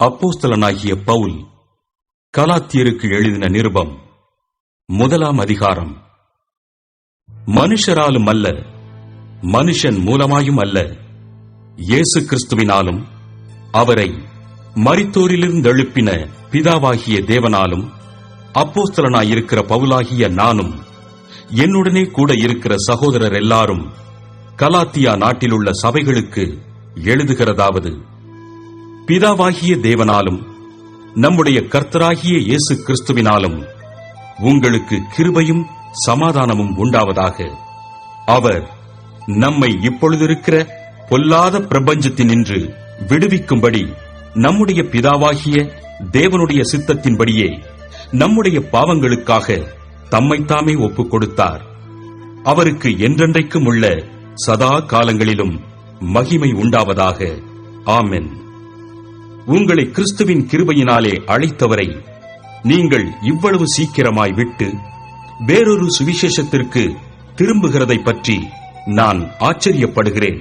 அப்போஸ்தலனாகிய பவுல் கலாத்தியருக்கு எழுதின நிருபம் 1 அதிகாரம். மனுஷராலும் அல்ல, மனுஷன் மூலமாயும் அல்ல, இயேசு கிறிஸ்துவினாலும் அவரை மரித்தோரிலிருந்து எழுப்பின பிதாவாகிய தேவனாலும் அப்போஸ்தலனாயிருக்கிற பவுலாகிய நானும் என்னுடனே கூட இருக்கிற சகோதரர் எல்லாரும் கலாத்தியா நாட்டிலுள்ள சபைகளுக்கு எழுதுகிறதாவது: பிதாவாகிய தேவனாலும் நம்முடைய கர்த்தராகிய இயேசு கிறிஸ்துவினாலும் உங்களுக்கு கிருபையும் சமாதானமும் உண்டாவதாக. அவர் நம்மை இப்பொழுதிருக்கிற பொல்லாத பிரபஞ்சத்தினின்று விடுவிக்கும்படி நம்முடைய பிதாவாகிய தேவனுடைய சித்தத்தின்படியே நம்முடைய பாவங்களுக்காக தம்மைத்தாமே ஒப்புக் கொடுத்தார். அவருக்கு என்றென்றைக்கும் உள்ள சதா காலங்களிலும் மகிமை உண்டாவதாக. ஆமென். உங்களை கிறிஸ்துவின் கிருபையினாலே அழைத்தவரை நீங்கள் இவ்வளவு சீக்கிரமாய் விட்டு வேறொரு சுவிசேஷத்திற்கு திரும்புகிறதை பற்றி நான் ஆச்சரியப்படுகிறேன்.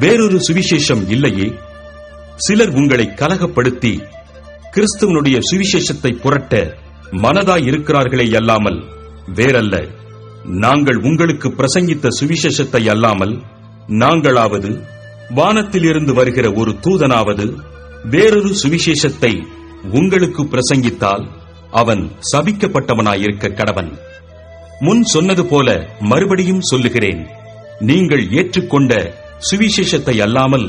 வேறொரு சுவிசேஷம் இல்லையே? சிலர் உங்களை கலகப்படுத்தி கிறிஸ்துவனுடைய சுவிசேஷத்தை புரட்ட மனதாயிருக்கிறார்களே அல்லாமல் வேறல்ல. நாங்கள் உங்களுக்கு பிரசங்கித்த சுவிசேஷத்தை அல்லாமல் நாங்களாவது வானத்திலிருந்து வருகிற ஒரு தூதனாவது வேறொரு சுவிசேஷத்தை உங்களுக்கு பிரசங்கித்தால் அவன் சபிக்கப்பட்டவனாயிருக்க கடவன். முன் சொன்னது போல மறுபடியும் சொல்லுகிறேன், நீங்கள் ஏற்றுக்கொண்ட சுவிசேஷத்தை அல்லாமல்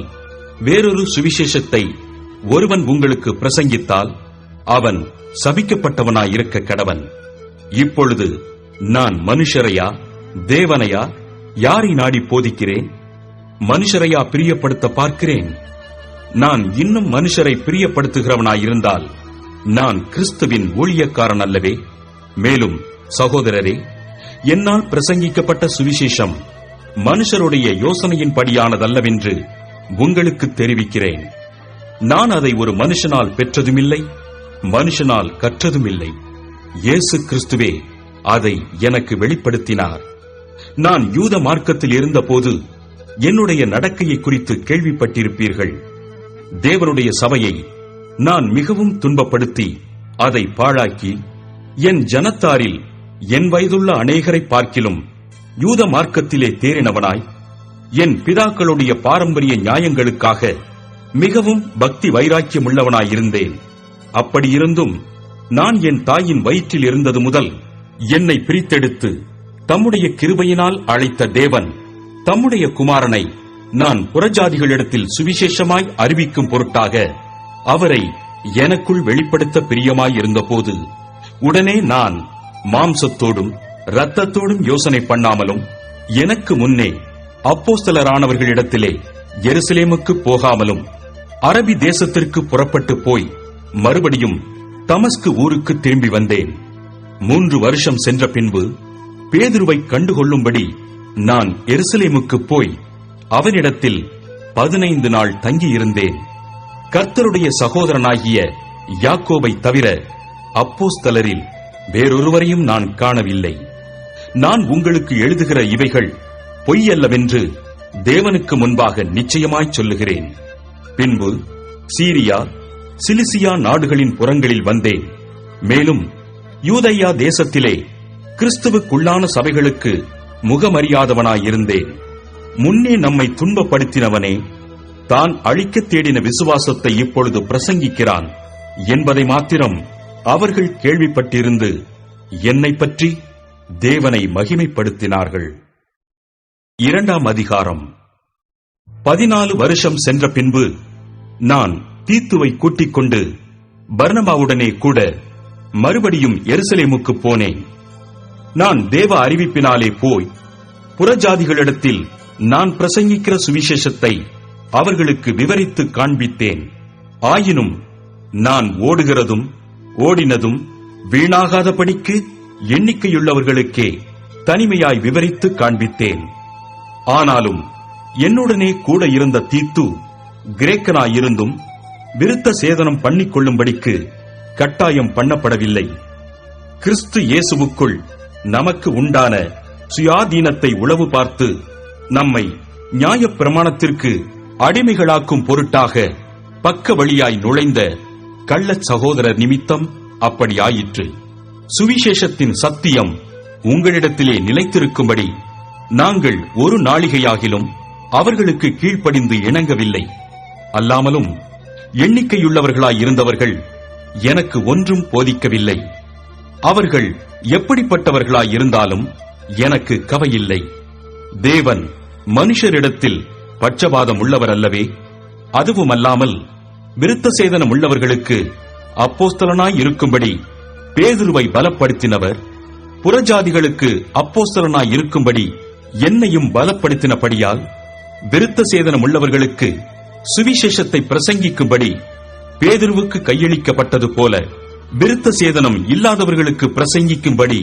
வேறொரு சுவிசேஷத்தை ஒருவன் உங்களுக்கு பிரசங்கித்தால் அவன் சபிக்கப்பட்டவனாயிருக்க கடவன். இப்பொழுது நான் மனுஷரையா தேவனையா யாரை நாடி போதிக்கிறேன்? மனுஷரையா பிரியப்படுத்த பார்க்கிறேன்? நான் இன்னும் மனுஷரை பிரியப்படுத்துகிறவனாயிருந்தால் நான் கிறிஸ்துவின் ஊழியக்காரன் அல்லவே? மேலும் சகோதரரே, என்னால் பிரசங்கிக்கப்பட்ட சுவிசேஷம் மனுஷருடைய யோசனையின்படியானதல்லவென்று உங்களுக்கு தெரிவிக்கிறேன். நான் அதை ஒரு மனுஷனால் பெற்றதுமில்லை, மனுஷனால் கற்றதுமில்லை. இயேசு கிறிஸ்துவே அதை எனக்கு வெளிப்படுத்தினார். நான் யூத மார்க்கத்தில் இருந்தபோது என்னுடைய நடக்கையை குறித்து கேள்விப்பட்டிருப்பீர்கள். தேவனுடைய சபையை நான் மிகவும் துன்பப்படுத்தி அதை பாழாக்கி என் ஜனத்தாரில் என் வயதுள்ள அநேகரை பார்க்கிலும் யூத மார்க்கத்திலே தேறினவனாய் என் பிதாக்களுடைய பாரம்பரிய நியாயங்களுக்காக மிகவும் பக்தி வைராக்கியமுள்ளவனாயிருந்தேன். அப்படியிருந்தும் நான் என் தாயின் வயிற்றில் இருந்தது முதல் என்னை பிரித்தெடுத்து தம்முடைய கிருபையினால் அழைத்த தேவன் தம்முடைய குமாரனை நான் புறஜாதிகளிடத்தில் சுவிசேஷமாய் அறிவிக்கும் பொருட்டாக அவரை எனக்குள் வெளிப்படுத்த பிரியமாயிருந்தபோது உடனே நான் மாம்சத்தோடும் இரத்தத்தோடும் யோசனை பண்ணாமலும் எனக்கு முன்னே அப்போஸ்தலரானவர்களிடத்திலே எருசலேமுக்கு போகாமலும் அரபி தேசத்திற்கு புறப்பட்டு போய் மறுபடியும் தமஸ்கு ஊருக்கு திரும்பி வந்தேன். 3 வருஷம் சென்ற பின்பு பேதுருவை கண்டுகொள்ளும்படி நான் எருசலேமுக்கு போய் அவனிடத்தில் 15 நாள் தங்கியிருந்தேன். கர்த்தருடைய சகோதரனாகிய யாக்கோபை தவிர அப்போஸ்தலரில் வேறொருவரையும் நான் காணவில்லை. நான் உங்களுக்கு எழுதுகிற இவைகள் பொய்யல்லவென்று தேவனுக்கு முன்பாக நிச்சயமாய் சொல்லுகிறேன். பின்பு சீரியா சிலிசியா நாடுகளின் புறங்களில் வந்தேன். மேலும் யூதேயா தேசத்திலே கிறிஸ்துவுக்குள்ளான சபைகளுக்கு முகமறியாதவனாயிருந்தேன். முன்னே நம்மை துன்பப்படுத்தினவனே தான் அழிக்கத் தேடின விசுவாசத்தை இப்பொழுது பிரசங்கிக்கிறான் என்பதை மாத்திரம் அவர்கள் கேள்விப்பட்டிருந்து என்னை பற்றி தேவனை மகிமைப்படுத்தினார்கள். 2 அதிகாரம். 14 வருஷம் சென்ற பின்பு நான் தீத்துவை கூட்டிக் கொண்டு பர்னபாவுடனே கூட மறுபடியும் எருசலேமுக்கு போனேன். நான் தேவ அறிவிப்பினாலே போய் புறஜாதிகளிடத்தில் நான் பிரசங்கிக்கிற சுவிசேஷத்தை அவர்களுக்கு விவரித்து காண்பித்தேன். ஆயினும் நான் ஓடுகிறதும் ஓடினதும் வீணாகாதபடிக்கு எண்ணிக்கையுள்ளவர்களுக்கே தனிமையாய் விவரித்து காண்பித்தேன். ஆனாலும் என்னுடனே கூட இருந்த தீத்து கிரேக்கனாயிருந்தும் விருத்த சேதனம் பண்ணிக்கொள்ளும்படிக்கு கட்டாயம் பண்ணப்படவில்லை. கிறிஸ்து இயேசுவுக்குள் நமக்கு உண்டான சுயாதீனத்தை உளவு பார்த்து நம்மை நியாயப்பிரமாணத்திற்கு அடிமைகளாக்கும் பொருட்டாக பக்க வழியாய் நுழைந்த கள்ளச் சகோதரர் நிமித்தம் அப்படி ஆயிற்று. சுவிசேஷத்தின் சத்தியம் உங்களிடத்திலே நிலைத்திருக்கும்படி நாங்கள் ஒரு நாளிகையாகிலும் அவர்களுக்கு கீழ்ப்படிந்து இணங்கவில்லை. அல்லாமலும் எண்ணிக்கையுள்ளவர்களாய் இருந்தவர்கள் எனக்கு ஒன்றும் போதிக்கவில்லை. அவர்கள் எப்படிப்பட்டவர்களாய் இருந்தாலும் எனக்கு கவையில்லை. தேவன் மனுஷரிடத்தில் பட்சபாதம் உள்ளவர் அல்லவே. அதுவுமல்லாமல் விருத்த சேதனம் உள்ளவர்களுக்கு அப்போஸ்தலனாய் இருக்கும்படி பேதுருவை பலப்படுத்தினவர், புறஜாதிகளுக்கு அப்போஸ்தலனாய் இருக்கும்படி என்னையும் பலப்படுத்தினபடியால் விருத்த சேதனம் உள்ளவர்களுக்கு சுவிசேஷத்தை பிரசங்கிக்கும்படி பேதுருவுக்கு கையளிக்கப்பட்டது போல விருத்த சேதனம் இல்லாதவர்களுக்கு பிரசங்கிக்கும்படி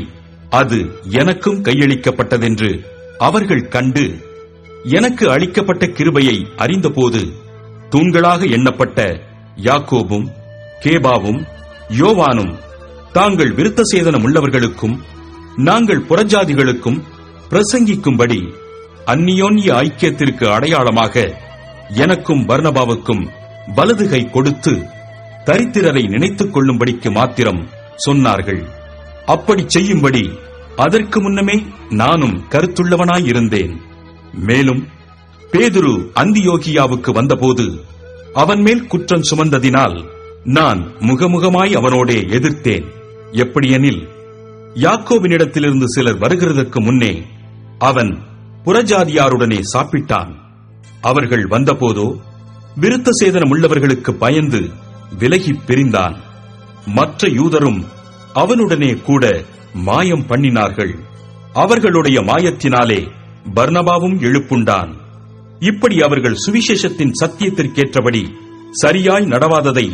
அது எனக்கும் கையளிக்கப்பட்டதென்று அவர்கள் கண்டு எனக்கு அளிக்கப்பட்ட கிருபையை அறிந்தபோது தூண்களாக எண்ணப்பட்ட யாக்கோபும் கேபாவும் யோவானும் தாங்கள் விருத்த சேதனம் உள்ளவர்களுக்கும் நாங்கள் புறஜாதிகளுக்கும் பிரசங்கிக்கும்படி அந்நியோன்ய ஐக்கியத்திற்கு அடையாளமாக எனக்கும் பர்னபாவுக்கும் வலதுகை கொடுத்து தரித்திரரை நினைத்துக் கொள்ளும்படிக்கு மாத்திரம் சொன்னார்கள். அப்படி செய்யும்படி அதற்கு முன்னமே நானும் கருத்துள்ளவனாயிருந்தேன். மேலும் பேதுரு அந்தியோகியாவுக்கு வந்தபோது அவன் மேல் குற்றம் சுமந்ததினால் நான் முகமுகமாய் அவனோடே எதிர்த்தேன். எப்படியெனில் யாக்கோபினிடத்திலிருந்து சிலர் வருகிறதற்கு முன்னே அவன் புறஜாதியாருடனே சாப்பிட்டான். அவர்கள் வந்தபோதோ விருத்த சேதனம் உள்ளவர்களுக்கு பயந்து விலகிப் பிரிந்தான். மற்ற யூதரும் அவனுடனே கூட மாயம் பண்ணினார்கள். அவர்களுடைய மாயத்தினாலே பர்னபாவும் எழுப்புண்டான். இப்படி அவர்கள் சுவிசேஷத்தின் சத்தியத்திற்கேற்றபடி சரியாய் நடவாததை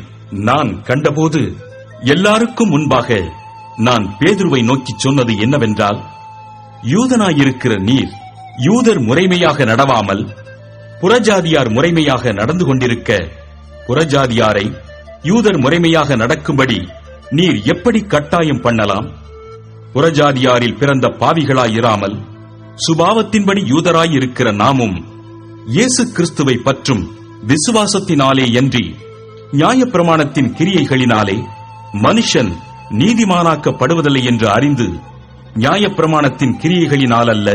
நான் கண்டபோது எல்லாருக்கும் முன்பாக நான் பேதுருவை நோக்கிச் சொன்னது என்னவென்றால், யூதனாயிருக்கிற நீர் யூதர் முறைமையாக நடவாமல் புறஜாதியார் முறைமையாக நடந்து கொண்டிருக்க, புறஜாதியாரை யூதர் முறைமையாக நடக்கும்படி நீர் எப்படி கட்டாயம் பண்ணலாம்? புறஜாதியாரில் பிறந்த பாவிகளாயிராமல் சுபாவத்தின்படி யூதராயிருக்கிற நாமும் இயேசு கிறிஸ்துவை பற்றும் விசுவாசத்தினாலேயன்றி நியாயப்பிரமாணத்தின் கிரியைகளினாலே மனுஷன் நீதிமானாக்கப்படுவதில்லை என்று அறிந்து, நியாயப்பிரமாணத்தின் கிரியைகளினால் அல்ல,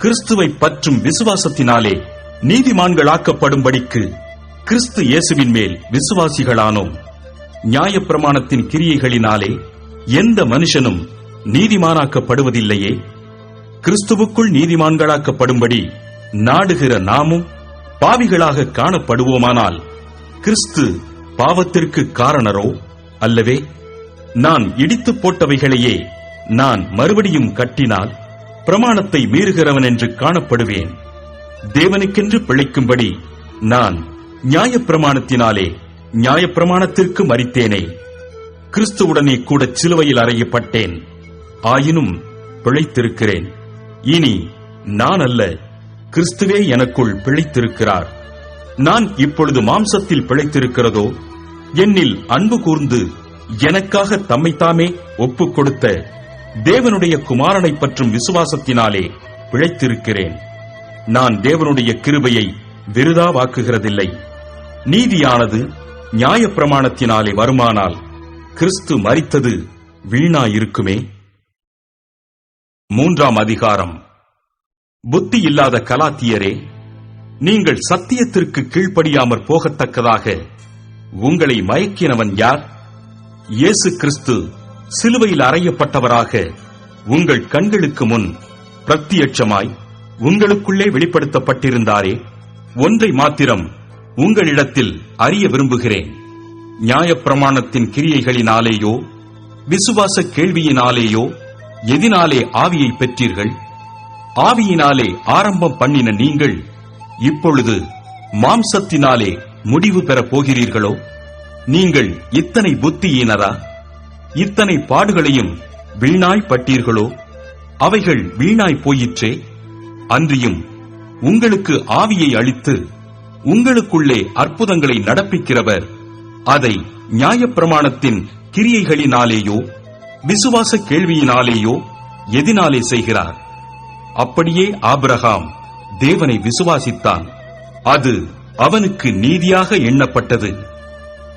கிறிஸ்துவை பற்றும் விசுவாசத்தினாலே நீதிமான்களாக்கப்படும்படிக்கு கிறிஸ்து இயேசுவின் மேல் விசுவாசிகளானோம். நியாயப்பிரமாணத்தின் கிரியைகளினாலே எந்த மனுஷனும் நீதிமானாக்கப்படுவதில்லையே. கிறிஸ்துவுக்குள் நீதிமான்களாக்கப்படும்படி நாடுகிற நாமும் பாவிகளாக காணப்படுவோமானால் கிறிஸ்து பாவத்திற்கு காரணரோ அல்லவே? நான் இடித்துப் போட்டவைகளையே நான் மறுபடியும் கட்டினால் பிரமாணத்தை மீறுகிறவன் என்று காணப்படுவேன். தேவனுக்கென்று பிழைக்கும்படி நான் நியாயப்பிரமாணத்தினாலே நியாயப்பிரமாணத்திற்கு மரித்தேனே. கிறிஸ்துவுடனே கூட சிலுவையில் அறையப்பட்டேன். ஆயினும் பிழைத்திருக்கிறேன். இனி நான் அல்ல, கிறிஸ்துவே எனக்குள் பிழைத்திருக்கிறார். நான் இப்பொழுது மாம்சத்தில் பிழைத்திருக்கிறதோ, என்னில் அன்பு கூர்ந்து எனக்காக தம்மைத்தாமே ஒப்புக் கொடுத்த தேவனுடைய குமாரனை பற்றும் விசுவாசத்தினாலே பிழைத்திருக்கிறேன். நான் தேவனுடைய கிருபையை விருதாவாக்குகிறதில்லை. நீதியானது நியாயப்பிரமாணத்தினாலே வருமானால் கிறிஸ்து மரித்தது வீணாயிருக்குமே. 3ஆம் அதிகாரம். புத்தி இல்லாத கலாத்தியரே, நீங்கள் சத்தியத்திற்கு கீழ்ப்படியாமற் போகத்தக்கதாக உங்களை மயக்கினவன் யார்? இயேசு கிறிஸ்து சிலுவையில் அறையப்பட்டவராக உங்கள் கண்களுக்கு முன் பிரத்தியட்சமாய் உங்களுக்குள்ளே வெளிப்படுத்தப்பட்டிருந்தாரே. ஒன்றை மாத்திரம் உங்களிடத்தில் அறிய விரும்புகிறேன். நியாயப்பிரமாணத்தின் கிரியைகளினாலேயோ விசுவாச கேள்வியினாலேயோ எதினாலே ஆவியை பெற்றீர்கள்? ஆவியினாலே ஆரம்பம் பண்ணின நீங்கள் இப்பொழுது மாம்சத்தினாலே முடிவு பெறப் போகிறீர்களோ? நீங்கள் இத்தனை புத்தியீனரா? இத்தனை பாடுகளையும் வீணாய்ப்பட்டீர்களோ? அவைகள் வீணாய் போயிற்றே. அன்றியும் உங்களுக்கு ஆவியை அளித்து உங்களுக்குள்ளே அற்புதங்களை நடப்பிக்கிறவர் அதை நியாயப்பிரமாணத்தின் கிரியைகளினாலேயோ விசுவாச கேள்வியினாலேயோ எதினாலே செய்கிறார்? அப்படியே ஆபிரகாம் தேவனை விசுவாசித்தான், அது அவனுக்கு நீதியாக எண்ணப்பட்டது.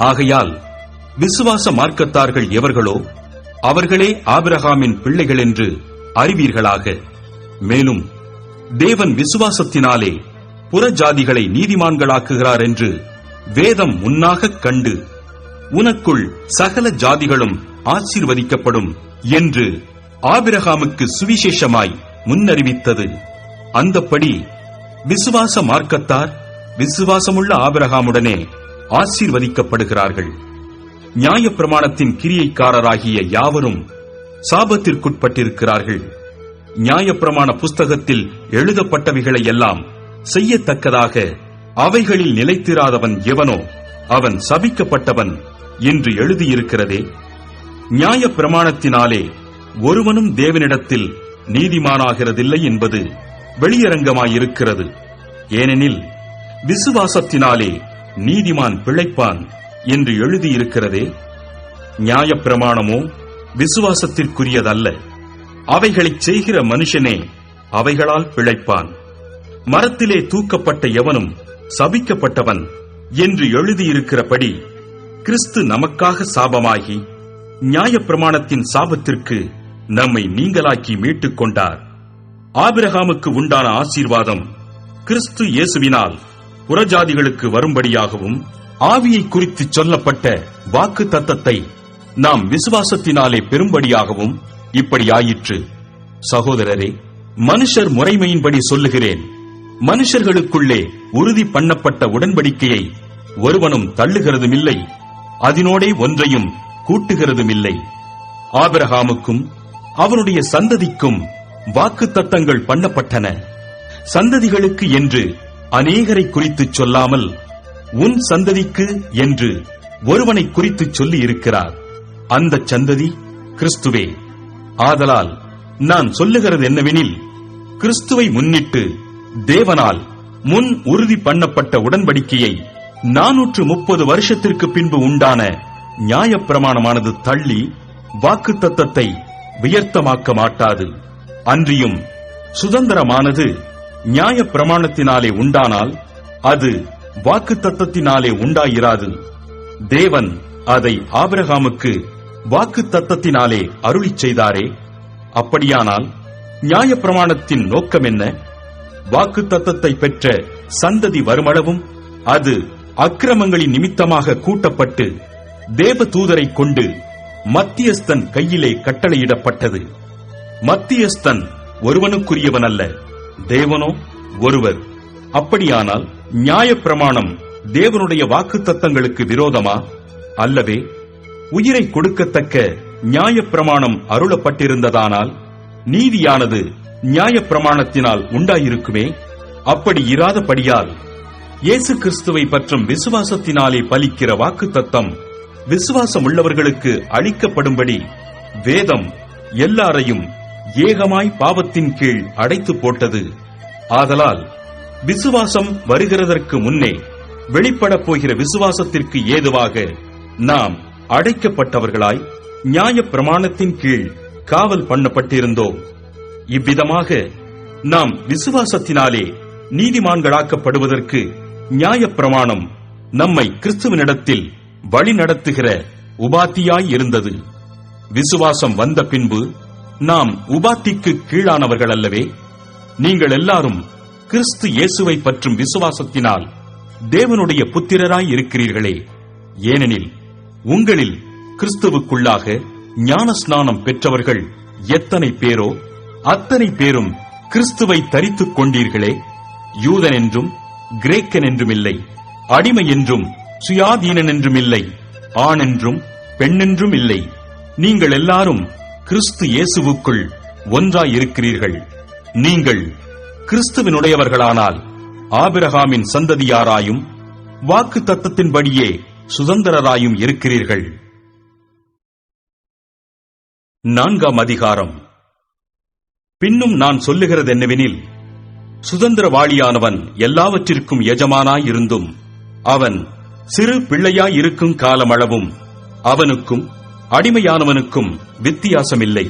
ஆகையால் விசுவாச மார்க்கத்தார்கள் எவர்களோ அவர்களே ஆபிரகாமின் பிள்ளைகள் என்று அறிவீர்களாக. மேலும் தேவன் விசுவாசத்தினாலே புறஜாதிகளை நீதிமான்களாக்குகிறார் என்று வேதம் முன்னாகக் கண்டு, உனக்குள் சகல ஜாதிகளும் ஆசீர்வதிக்கப்படும் என்று ஆபிரகாமுக்கு சுவிசேஷமாய் முன்னறிவித்தது. அந்தப்படி விசுவாச மார்க்கத்தார் விசுவாசமுள்ள ஆபிரகாமுடனே ஆசீர்வதிக்கப்படுகிறார்கள். நியாயப்பிரமாணத்தின் கிரியைக்காரராகிய யாவரும் சாபத்திற்குட்பட்டிருக்கிறார்கள். நியாயப்பிரமாண புஸ்தகத்தில் எழுதப்பட்டவைகளை எல்லாம் செய்யத்தக்கதாக அவைகளில் நிலைத்திராதவன் எவனோ அவன் சபிக்கப்பட்டவன் என்று எழுதியிருக்கிறதே. நியாயப்பிரமாணத்தினாலே ஒருவனும் தேவனிடத்தில் நீதிமானாகிறதில்லை என்பது வெளியரங்கமாயிருக்கிறது. ஏனெனில் விசுவாசத்தினாலே நீதிமான் பிழைப்பான் என்று எழுதியிருக்கிறதே. நியாயப்பிரமாணமோ விசுவாசத்திற்குரியதல்ல, அவைகளைச் செய்கிற மனுஷனே அவைகளால் பிழைப்பான். மரத்திலே தூக்கப்பட்ட எவனும் சபிக்கப்பட்டவன் என்று எழுதியிருக்கிறபடி கிறிஸ்து நமக்காக சாபமாகி நியாயப்பிரமாணத்தின் சாபத்திற்கு நம்மை நீங்களாக்கி மீட்டுக் கொண்டார். ஆபிரகாமுக்கு உண்டான ஆசீர்வாதம் கிறிஸ்து இயேசுவினால் புறஜாதிகளுக்கு வரும்படியாகவும், ஆவியை குறித்து சொல்லப்பட்ட வாக்கு தத்தத்தை நாம் விசுவாசத்தினாலே பெறும்படியாகவும் இப்படியாயிற்று. சகோதரரே, மனுஷர் முறைமையின்படி சொல்லுகிறேன், மனுஷர்களுக்குள்ளே உறுதி பண்ணப்பட்ட உடன்படிக்கையை ஒருவனும் தள்ளுகிறதுமில்லை, அதனோடே ஒன்றையும் கூட்டுகிறதுமில்லை. ஆபிரகாமுக்கும் அவனுடைய சந்ததிக்கும் வாக்கு தத்தங்கள் பண்ணப்பட்டன. சந்ததிகளுக்கு என்று அநேகரை குறித்துச் சொல்லாமல் உன் சந்ததிக்கு என்று ஒருவனை குறித்துச் சொல்லி இருக்கிறார். அந்த சந்ததி கிறிஸ்துவே. ஆதலால் நான் சொல்லுகிறது என்னவெனில், கிறிஸ்துவை முன்னிட்டு தேவனால் முன் உறுதி பண்ணப்பட்ட உடன்படிக்கையை 430 வருஷத்திற்கு பின்பு உண்டான நியாயப்பிரமாணமானது தள்ளி வாக்கு தத்தத்தை வியர்த்தமாக்க மாட்டாது. அன்றியும் சுதந்திரமானது நியாயப்பிரமாணத்தினாலே உண்டானால் அது வாக்கு தத்தத்தினாலே உண்டாயிராது. தேவன் அதை ஆபிரகாமுக்கு வாக்கு தத்தத்தினாலே அருளிச் செய்தாரே. அப்படியானால் நியாயப்பிரமாணத்தின் நோக்கம் என்ன? வாக்கு தத்தத்தை பெற்ற சந்ததி வருமளவும் அது அக்கிரமங்களின் நிமித்தமாக கூட்டப்பட்டு தேவ தூதரை கொண்டு மத்தியஸ்தன் கையிலே கட்டளையிடப்பட்டது. மத்தியஸ்தன் ஒருவனுக்குரியவன் அல்ல, தேவனோ ஒருவர். அப்படியானால் நியாயப்பிரமாணம் தேவனுடைய வாக்கு தத்தங்களுக்கு விரோதமா? அல்லவே. உயிரை கொடுக்கத்தக்க நியாயப்பிரமாணம் அருளப்பட்டிருந்ததானால் நீதியானது நியாயப்பிரமாணத்தினால் உண்டாயிருக்குமே. அப்படி இராதபடியால் இயேசு கிறிஸ்துவை பற்றும் விசுவாசத்தினாலே பலிக்கிற வாக்கு தத்தம் விசுவாசம் உள்ளவர்களுக்கு அளிக்கப்படும்படி வேதம் எல்லாரையும் ஏகமாய் பாவத்தின் கீழ் அடைத்து போட்டது. ஆதலால் விசுவாசம் வருகிறதற்கு முன்னே வெளிப்படப் போகிற விசுவாசத்திற்கு ஏதுவாக நாம் அடைக்கப்பட்டவர்களாய் நியாயப்பிரமாணத்தின் கீழ் காவல் பண்ணப்பட்டிருந்தோம். இவ்விதமாக நாம் விசுவாசத்தினாலே நீதிமான்களாக்கப்படுவதற்கு நியாயப்பிரமாணம் நம்மை கிறிஸ்துவனிடத்தில் வழி நடத்துகிற உபாத்தியாய் இருந்தது. விசுவாசம் வந்த பின்பு நாம் உபாத்திக்கு கீழானவர்கள் அல்லவே. நீங்கள் எல்லாரும் கிறிஸ்து இயேசுவை பற்றும் விசுவாசத்தினால் தேவனுடைய புத்திரராய் இருக்கிறீர்களே. ஏனெனில் உங்களில் கிறிஸ்துவுக்குள்ளாக ஞானஸ்நானம் பெற்றவர்கள் எத்தனை பேரோ அத்தனை பேரும் கிறிஸ்துவை தரித்துக் கொண்டீர்களே. யூதன் என்றும் கிரேக்கன் என்றும் இல்லை, அடிமை என்றும் சுயாதீனன் என்றும் இல்லை, ஆண் என்றும் பெண்ணென்றும் இல்லை, நீங்கள் எல்லாரும் கிறிஸ்து இயேசுவுக்குள் ஒன்றாயிருக்கிறீர்கள். நீங்கள் கிறிஸ்துவினுடையவர்களானால் ஆபிரகாமின் சந்ததியாராயும் வாக்கு தத்தத்தின்படியே சுதந்திரராயும் இருக்கிறீர்கள். 4ஆம் அதிகாரம். பின்னும் நான் சொல்லுகிறது என்னவெனில், சுதந்திரவாளியானவன் எல்லாவற்றிற்கும் எஜமானாயிருந்தும் அவன் சிறு பிள்ளையாயிருக்கும் காலமளவும் அவனுக்கும் அடிமையானவனுக்கும் வித்தியாசமில்லை.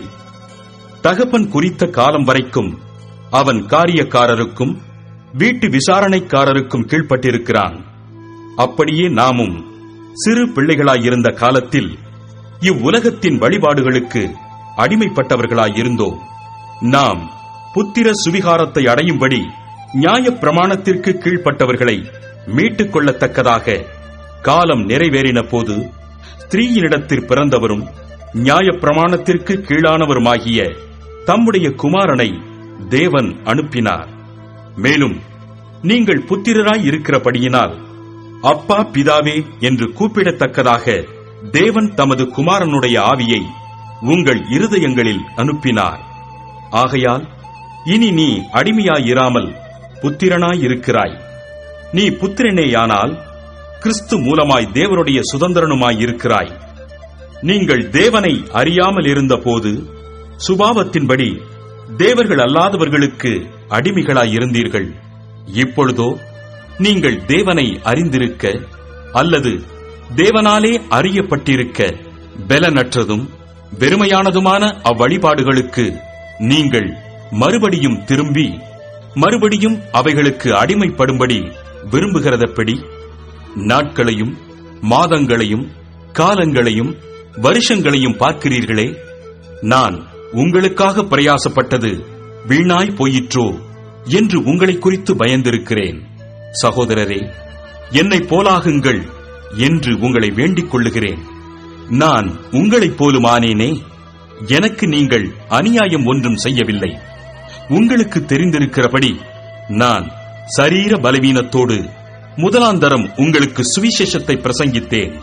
தகப்பன் குறித்த காலம் வரைக்கும் அவன் காரியக்காரருக்கும் வீட்டு விசாரணைக்காரருக்கும் கீழ்ப்பட்டிருக்கிறான். அப்படியே நாமும் சிறு பிள்ளைகளாயிருந்த காலத்தில் இவ்வுலகத்தின் வழிபாடுகளுக்கு அடிமைப்பட்டவர்களாயிருந்தோம். நாம் புத்திர சுவிகாரத்தை அடையும்படி நியாயப் பிரமாணத்திற்கு கீழ்ப்பட்டவர்களை மீட்டுக் கொள்ளத்தக்கதாக காலம் நிறைவேறின போது ஸ்திரீயினிடத்தில் பிறந்தவரும் நியாயப் பிரமாணத்திற்கு கீழானவருமாகிய தம்முடைய குமாரனை தேவன் அனுப்பினார். மேலும் நீங்கள் புத்திரராய் இருக்கிறபடியினால் அப்பா பிதாவே என்று கூப்பிடத்தக்கதாக தேவன் தமது குமாரனுடைய ஆவியை உங்கள் இருதயங்களில் அனுப்பினார். ஆகையால் இனி நீ அடிமையாயிராமல் புத்திரனாயிருக்கிறாய். நீ புத்திரனேயானால் கிறிஸ்து மூலமாய் தேவனுடைய சுதந்திரனுமாயிருக்கிறாய். நீங்கள் தேவனை அறியாமல் இருந்தபோது சுபாவத்தின்படி தேவர்கள் அல்லாதவர்களுக்கு அடிமைகளாயிருந்தீர்கள். இப்பொழுதோ நீங்கள் தேவனை அறிந்திருக்க அல்லது தேவனாலே அறியப்பட்டிருக்க பெலனற்றதும் வெறுமையானதுமான அவ்வழிபாடுகளுக்கு நீங்கள் மறுபடியும் திரும்பி மறுபடியும் அவைகளுக்கு அடிமைப்படும்படி விரும்புகிறதப்படி நாட்களையும் மாதங்களையும் காலங்களையும் வருஷங்களையும் பார்க்கிறீர்களே. நான் உங்களுக்காக பிரயாசப்பட்டது வீணாய் போயிற்றோ என்று உங்களை குறித்து பயந்திருக்கிறேன். சகோதரரே, என்னை போலாகுங்கள் என்று உங்களை வேண்டிக் கொள்ளுகிறேன். நான் உங்களைப் போலுமானேனே? எனக்கு நீங்கள் அநியாயம் ஒன்றும் செய்யவில்லை. உங்களுக்கு தெரிந்திருக்கிறபடி நான் சரீர பலவீனத்தோடு முதலாந்தரம் உங்களுக்கு சுவிசேஷத்தை பிரசங்கித்தேன்.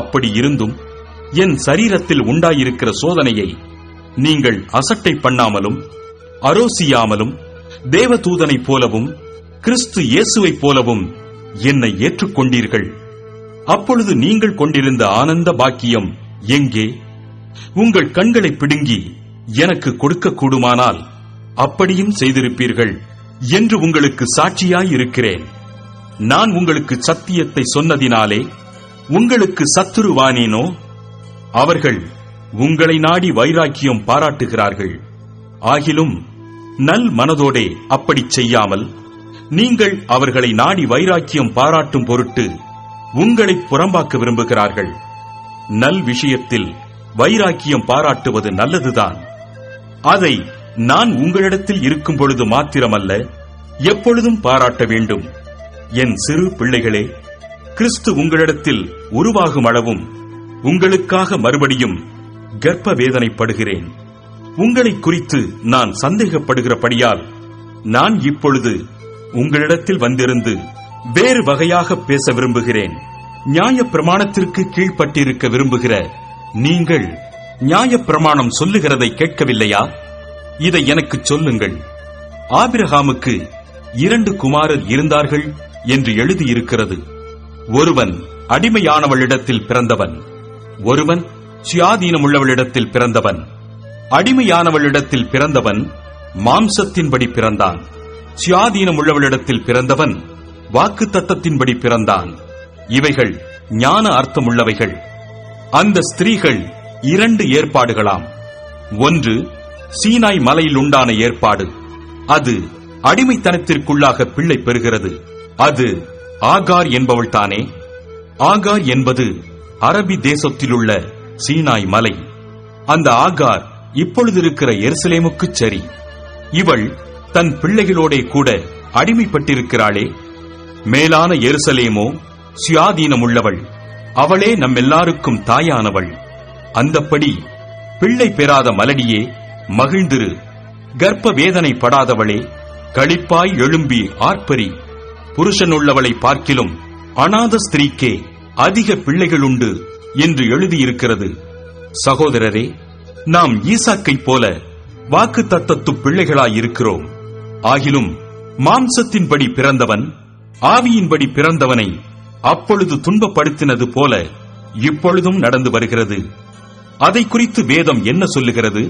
அப்படி இருந்தும் என் சரீரத்தில் உண்டாயிருக்கிற சோதனையை நீங்கள் அசட்டை பண்ணாமலும் அரோசியாமலும் தேவதூதனைப் போலவும் கிறிஸ்து இயேசுவைப் போலவும் என்னை ஏற்றுக்கொண்டீர்கள். அப்பொழுது நீங்கள் கொண்டிருந்த ஆனந்த பாக்கியம் எங்கே? உங்கள் கண்களை பிடுங்கி எனக்கு கொடுக்கக்கூடுமானால் அப்படியும் செய்திருப்பீர்கள் என்று உங்களுக்கு சாட்சியாயிருக்கிறேன். நான் உங்களுக்கு சத்தியத்தை சொன்னதினாலே உங்களுக்கு சத்துருவானேனோ? அவர்கள் உங்களை நாடி வைராக்கியம் பாராட்டுகிறார்கள். ஆகிலும் நல் மனதோடே அப்படி செய்யாமல் நீங்கள் அவர்களை நாடி வைராக்கியம் பாராட்டும் பொருட்டு உங்களை புறம்பாக்க விரும்புகிறார்கள். நல் விஷயத்தில் வைராக்கியம் பாராட்டுவது நல்லதுதான். அதை நான் உங்களிடத்தில் இருக்கும் பொழுது மாத்திரமல்ல, எப்பொழுதும் பாராட்ட வேண்டும். என் சிறு பிள்ளைகளே, கிறிஸ்து உங்களிடத்தில் உருவாகும் அளவும் உங்களுக்காக மறுபடியும் கர்ப்ப வேதனைப்படுகிறேன். உங்களை குறித்து நான் சந்தேகப்படுகிறபடியால் நான் இப்பொழுது உங்களிடத்தில் வந்திருந்து வேறு வகையாக பேச விரும்புகிறேன். நியாயப் பிரமாணத்திற்கு கீழ்ப்பட்டிருக்க விரும்புகிற நீங்கள் நியாயப் பிரமாணம் சொல்லுகிறதை கேட்கவில்லையா? இதை எனக்கு சொல்லுங்கள். ஆபிரகாமுக்கு 2 குமாரர் இருந்தார்கள் என்று எழுதியிருக்கிறது. ஒருவன் அடிமையானவளிடத்தில் பிறந்தவன், ஒருவன் சுயாதீனமுள்ளவளிடத்தில் பிறந்தவன். அடிமையானவளிடத்தில் பிறந்தவன் மாம்சத்தின்படி பிறந்தான். சுயாதீனமுள்ளவளிடத்தில் பிறந்தவன் வாக்குத்தத்தத்தின்படி பிறந்தான். இவைகள் ஞான அர்த்தமுள்ளவைகள். அந்த ஸ்திரீகள் 2 ஏற்பாடுகளாம். ஒன்று சீனாய் மலையில் உண்டான ஏற்பாடு. அது அடிமைத்தனத்திற்குள்ளாக பிள்ளை பெறுகிறது. அது ஆகார் என்பவள்தானே. ஆகார் என்பது அரபி தேசத்திலுள்ள சீனாய் மலை. அந்த ஆகார் இப்பொழுது இருக்கிற எருசலேமுக்குச் சரி. இவள் தன் பிள்ளைகளோடே கூட அடிமைப்பட்டிருக்கிறாளே. மேலான எருசலேமோ சுயாதீனமுள்ளவள். அவளே நம்மெல்லாருக்கும் தாயானவள். அந்தப்படி பிள்ளை பெறாத மலடியே மகிழ்ந்திரு. கர்ப்ப வேதனை படாதவளே களிப்பாய் எழும்பி ஆர்ப்பரி. புருஷனுள்ளவளை பார்க்கிலும் அநாத ஸ்திரீக்கே அதிக பிள்ளைகளுண்டு என்று எழுதியிருக்கிறது. சகோதரரே, நாம் ஈசாக்கைப் போல வாக்கு தத்தத்து பிள்ளைகளாயிருக்கிறோம். ஆகிலும் மாம்சத்தின்படி பிறந்தவன் ஆவியின்படி பிறந்தவனை அப்பொழுது துன்பப்படுத்தினது போல இப்பொழுதும் நடந்து வருகிறது. அதை குறித்து வேதம் என்ன சொல்லுகிறது?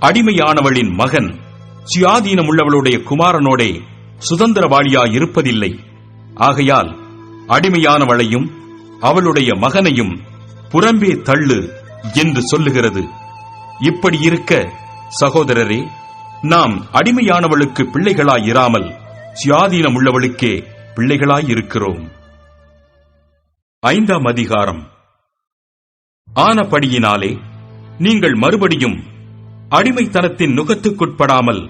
அடிமையானவளின் மகன் சுயாதீனமுள்ளவளுடைய குமாரனோடே சுதந்திரவாளியாயிருப்பதில்லை. ஆகையால் அடிமையானவளையும் அவளுடைய மகனையும் புறம்பே தள்ளு என்று சொல்லுகிறது. இப்படி இருக்க சகோதரரே, நாம் அடிமையானவளுக்கு பிள்ளைகளாயிராமல் சுயாதீனமுள்ளவளுக்கே பிள்ளைகளாயிருக்கிறோம். 5ஆம் அதிகாரம். ஆனபடியினாலே நீங்கள் மறுபடியும் அடிமைத்தனத்தின் நுகத்துக்குட்படாமல்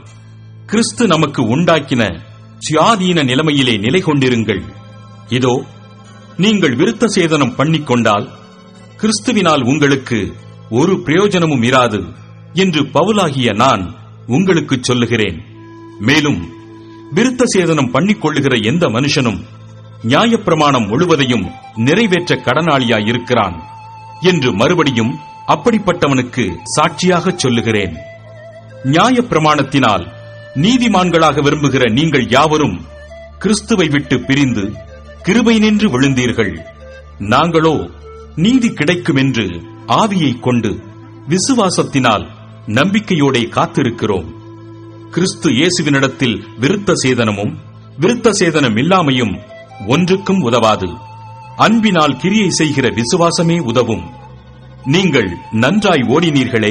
கிறிஸ்து நமக்கு உண்டாக்கின சுயாதீன நிலைமையிலே நிலை கொண்டிருங்கள். இதோ, நீங்கள் விருத்த சேதனம் பண்ணிக்கொண்டால் கிறிஸ்துவினால் உங்களுக்கு ஒரு பிரயோஜனமும் இராது என்று பவுலாகிய நான் உங்களுக்கு சொல்லுகிறேன். மேலும் விருத்த சேதனம் பண்ணிக்கொள்ளுகிற எந்த மனுஷனும் நியாயப்பிரமாணம் முழுவதையும் நிறைவேற்ற கடனாளியாயிருக்கிறான் என்று மறுபடியும் அப்படிப்பட்டவனுக்கு சாட்சியாகச் சொல்லுகிறேன். நியாயப்பிரமாணத்தினால் நீதிமான்களாக விரும்புகிற நீங்கள் யாவரும் கிறிஸ்துவை விட்டு பிரிந்து கிருபை நின்று விழுந்தீர்கள். நாங்களோ நீதி கிடைக்கும் என்று ஆவியை கொண்டு விசுவாசத்தினால் நம்பிக்கையோடே காத்திருக்கிறோம். கிறிஸ்து இயேசுவினிடத்தில் விருத்த சேதனமும் விருத்த சேதனம் இல்லாமையும் ஒன்றுக்கும் உதவாது. அன்பினால் கிரியை செய்கிற விசுவாசமே உதவும். நீங்கள் நன்றாய் ஓடினீர்களே,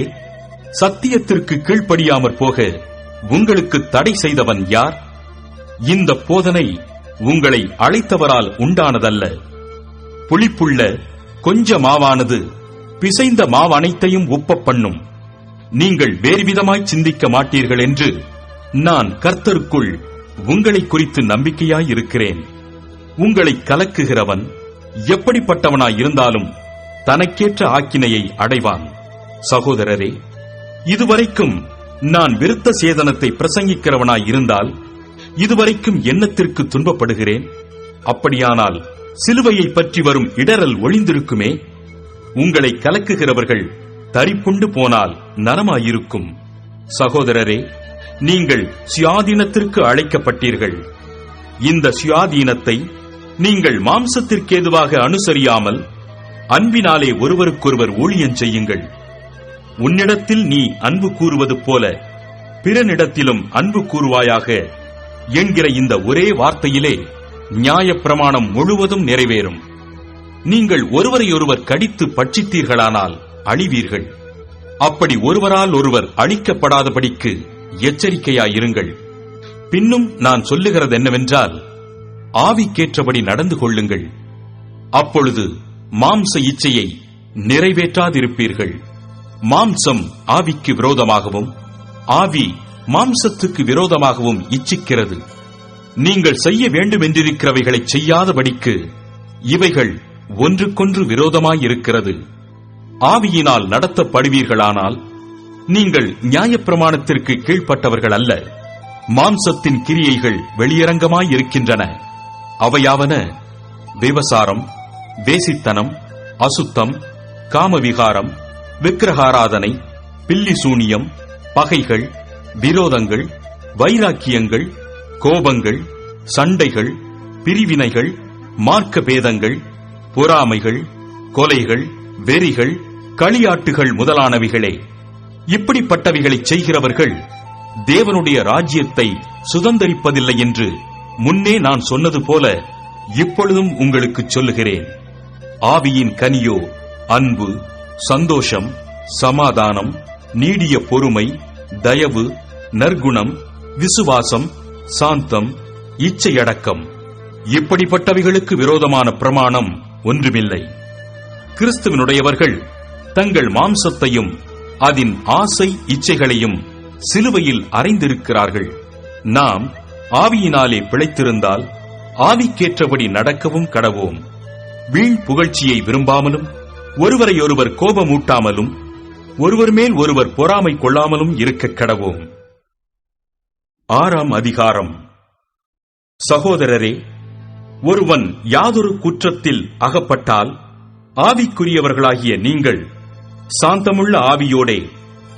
சத்தியத்திற்கு கீழ்ப்படியாமற் போக உங்களுக்கு தடை செய்தவன் யார்? இந்த போதனை உங்களை அழைத்தவரால் உண்டானதல்ல. புளிப்புள்ள கொஞ்ச மாவானது பிசைந்த மாவனைத்தையும் உப்பப் பண்ணும். நீங்கள் வேறுவிதமாய் சிந்திக்க மாட்டீர்கள் என்று நான் கர்த்தருக்குள் உங்களை குறித்து நம்பிக்கையாயிருக்கிறேன். உங்களை கலக்குகிறவன் எப்படிப்பட்டவனாயிருந்தாலும் தனக்கேற்ற ஆக்கினையை அடைவான். சகோதரரே, இதுவரைக்கும் நான் விருத்த சேதனத்தை பிரசங்கிக்கிறவனாயிருந்தால் இதுவரைக்கும் என்னத்திற்கு துன்பப்படுகிறேன்? அப்படியானால் சிலுவையை பற்றி வரும் இடரல் ஒளிந்திருக்குமே. உங்களை கலக்குகிறவர்கள் தரிப்புண்டு போனால் நலமாயிருக்கும். சகோதரரே, நீங்கள் சுயாதீனத்திற்கு அழைக்கப்பட்டீர்கள். இந்த சுயாதீனத்தை நீங்கள் மாம்சத்திற்கேதுவாக அனுசரியாமல் அன்பினாலே ஒருவருக்கொருவர் ஊழியம் செய்யுங்கள். உன்னிடத்தில் நீ அன்பு கூறுவது போல பிறனிடத்திலும் அன்பு கூறுவாயாக என்கிற இந்த ஒரே வார்த்தையிலே நியாயப்பிரமாணம் முழுவதும் நிறைவேறும். நீங்கள் ஒருவரையொருவர் கடித்து பட்சித்தீர்களானால் அழிவீர்கள். அப்படி ஒருவரால் ஒருவர் அழிக்கப்படாதபடிக்கு எச்சரிக்கையாயிருங்கள். பின்னும் நான் சொல்லுகிறது என்னவென்றால், ஆவிக்கேற்றபடி நடந்து கொள்ளுங்கள். அப்பொழுது மாம்ச இச்சையை நிறைவேற்றாதிருப்பீர்கள். மாம்சம் ஆவிக்கு விரோதமாகவும் ஆவி மாம்சத்துக்கு விரோதமாகவும் இச்சிக்கிறது. நீங்கள் செய்ய வேண்டுமென்றிருக்கிறவைகளை செய்யாதபடிக்கு இவைகள் ஒன்றுக்கொன்று விரோதமாயிருக்கிறது. ஆவியினால் நடத்தப்படுவீர்களானால் நீங்கள் நியாயப்பிரமாணத்திற்கு கீழ்ப்பட்டவர்கள் அல்ல. மாம்சத்தின் கிரியைகள் வெளியரங்கமாயிருக்கின்றன. அவையாவன: விபசாரம், வேசித்தனம், அசுத்தம், காமவிகாரம், விக்கிரகாராதனை, பில்லிசூனியம், பகைகள், விரோதங்கள், வைராக்கியங்கள், கோபங்கள், சண்டைகள், பிரிவினைகள், மார்க்க பேதங்கள், பொறாமைகள், கொலைகள், வெறிகள், களியாட்டுகள் முதலானவைகளே. இப்படிப்பட்டவைகளைச் செய்கிறவர்கள் தேவனுடைய ராஜ்யத்தை சுதந்தரிப்பதில்லை என்று முன்னே நான் சொன்னது போல இப்பொழுதும் உங்களுக்கு சொல்லுகிறேன். ஆவியின் கனியோ அன்பு, சந்தோஷம், சமாதானம், நீடிய பொறுமை, தயவு, நற்குணம், விசுவாசம், சாந்தம், இச்சையடக்கம். இப்படிப்பட்டவைகளுக்கு விரோதமான பிரமாணம் ஒன்றுமில்லை. கிறிஸ்துவினுடையவர்கள் தங்கள் மாம்சத்தையும் அதன் ஆசை இச்சைகளையும் சிலுவையில் அறைந்திருக்கிறார்கள். நாம் ஆவியினாலே பிழைத்திருந்தால் ஆவிக்கேற்றபடி நடக்கவும் கடவோம். வீண் புகழ்ச்சியை விரும்பாமலும் ஒருவரையொருவர் கோபமூட்டாமலும் ஒருவர் மேல் ஒருவர் பொறாமை கொள்ளாமலும் இருக்க கடவோம். 6ஆம் அதிகாரம். சகோதரரே, ஒருவன் யாதொரு குற்றத்தில் அகப்பட்டால் ஆவிக்குரியவர்களாகிய நீங்கள் சாந்தமுள்ள ஆவியோடே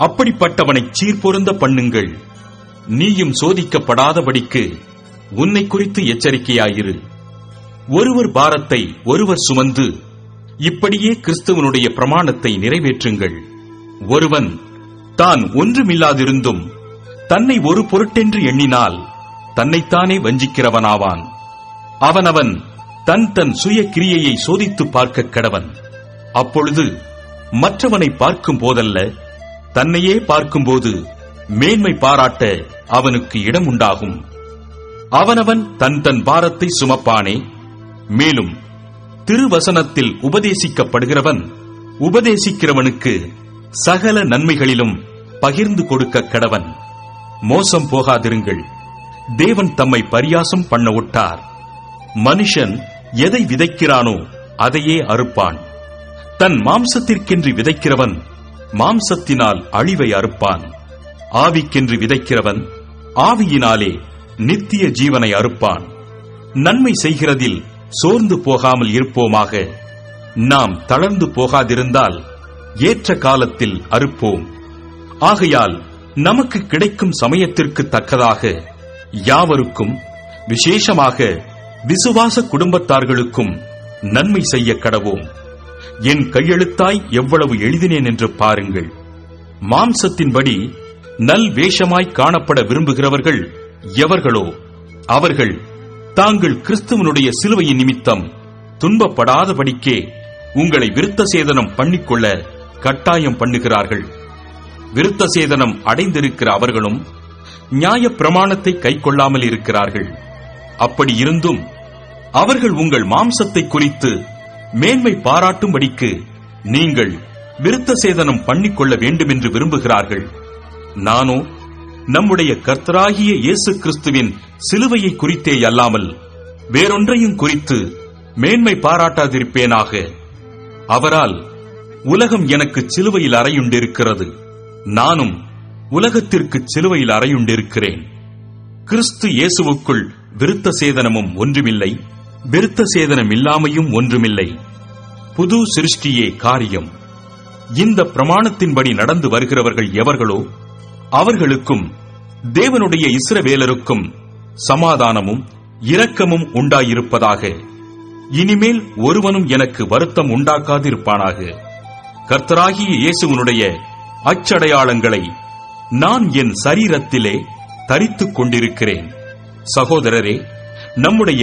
அப்படிப்பட்டவனை சீர்பொருந்த பண்ணுங்கள். நீயும் சோதிக்கப்படாதபடிக்கு உன்னை குறித்து எச்சரிக்கையாயிரு. ஒருவர் பாரத்தை ஒருவர் சுமந்து இப்படியே கிறிஸ்துவனுடைய பிரமாணத்தை நிறைவேற்றுங்கள். ஒருவன் தான் ஒன்றுமில்லாதிருந்தும் தன்னை ஒரு பொருட்டென்று எண்ணினால் தன்னைத்தானே வஞ்சிக்கிறவனாவான். அவனவன் தன் தன் சுய கிரியையை சோதித்து பார்க்க கடவன். அப்பொழுது மற்றவனை பார்க்கும் போதல்ல, தன்னையே பார்க்கும்போது மேன்மை பாராட்ட அவனுக்கு இடம் உண்டாகும். அவனவன் தன் தன் பாரத்தை சுமப்பானே. மேலும் திருவசனத்தில் உபதேசிக்கப்படுகிறவன் உபதேசிக்கிறவனுக்கு சகல நன்மைகளிலும் பகிர்ந்து கொடுக்க கடவன். மோசம் போகாதிருங்கள். தேவன் தம்மை பரியாசம் பண்ண விட்டார். மனுஷன் எதை விதைக்கிறானோ அதையே அறுப்பான். தன் மாம்சத்திற்கென்று விதைக்கிறவன் மாம்சத்தினால் அழிவை அறுப்பான். ஆவிக்கென்று விதைக்கிறவன் ஆவியினாலே நித்திய ஜீவனை அறுப்பான். நன்மை செய்கிறதில் சோர்ந்து போகாமல் இருப்போமாக. நாம் தளர்ந்து போகாதிருந்தால் ஏற்ற காலத்தில் அறுப்போம். ஆகையால் நமக்கு கிடைக்கும் சமயத்திற்கு தக்கதாக யாவருக்கும், விசேஷமாக விசுவாச குடும்பத்தார்களுக்கும் நன்மை செய்ய கடவோம். என் கையெழுத்தாய் எவ்வளவு எழுதினேன் என்று பாருங்கள். மாம்சத்தின்படி நல் வேஷமாய் காணப்பட விரும்புகிறவர்கள் எவர்களோ அவர்கள் தாங்கள் கிறிஸ்துவனுடைய சிலுவையின் நிமித்தம் துன்பப்படாதபடிக்கே உங்களை விருத்த சேதனம் பண்ணிக்கொள்ள கட்டாயம் பண்ணுகிறார்கள். விருத்த சேதனம் அடைந்திருக்கிற அவர்களும் நியாய பிரமாணத்தை கைக்கொள்ளாமல் இருக்கிறார்கள். அப்படி இருந்தும் அவர்கள் உங்கள் மாம்சத்தை குறித்து மேன்மை பாராட்டும்படிக்கு நீங்கள் விருத்த சேதனம் பண்ணிக்கொள்ள வேண்டும் என்று விரும்புகிறார்கள். நானோ நம்முடைய கர்த்தராகிய இயேசு கிறிஸ்துவின் சிலுவையை குறித்தே அல்லாமல் வேறொன்றையும் குறித்து மேன்மை பாராட்டாதிருப்பேனாக. அவரால் உலகம் எனக்கு சிலுவையில் அறையுண்டிருக்கிறது, நானும் உலகத்திற்கு சிலுவையில் அறையுண்டிருக்கிறேன். கிறிஸ்து இயேசுவுக்குள் விருத்த சேதனமும் ஒன்றுமில்லை, விருத்த சேதனம் இல்லாமையும் ஒன்றுமில்லை. புது சிருஷ்டியே காரியம். இந்த பிரமாணத்தின்படி நடந்து வருகிறவர்கள் எவர்களோ அவர்களுக்கும் தேவனுடைய இஸ்ரவேலருக்கும் சமாதானமும் இரக்கமும் உண்டாயிருப்பதாக. இனிமேல் ஒருவனும் எனக்கு வருத்தம் உண்டாக்காதிருப்பானாக. கர்த்தராகிய இயேசுவினுடைய அச்சடையாளங்களை நான் என் சரீரத்திலே தரித்துக் கொண்டிருக்கிறேன். சகோதரரே, நம்முடைய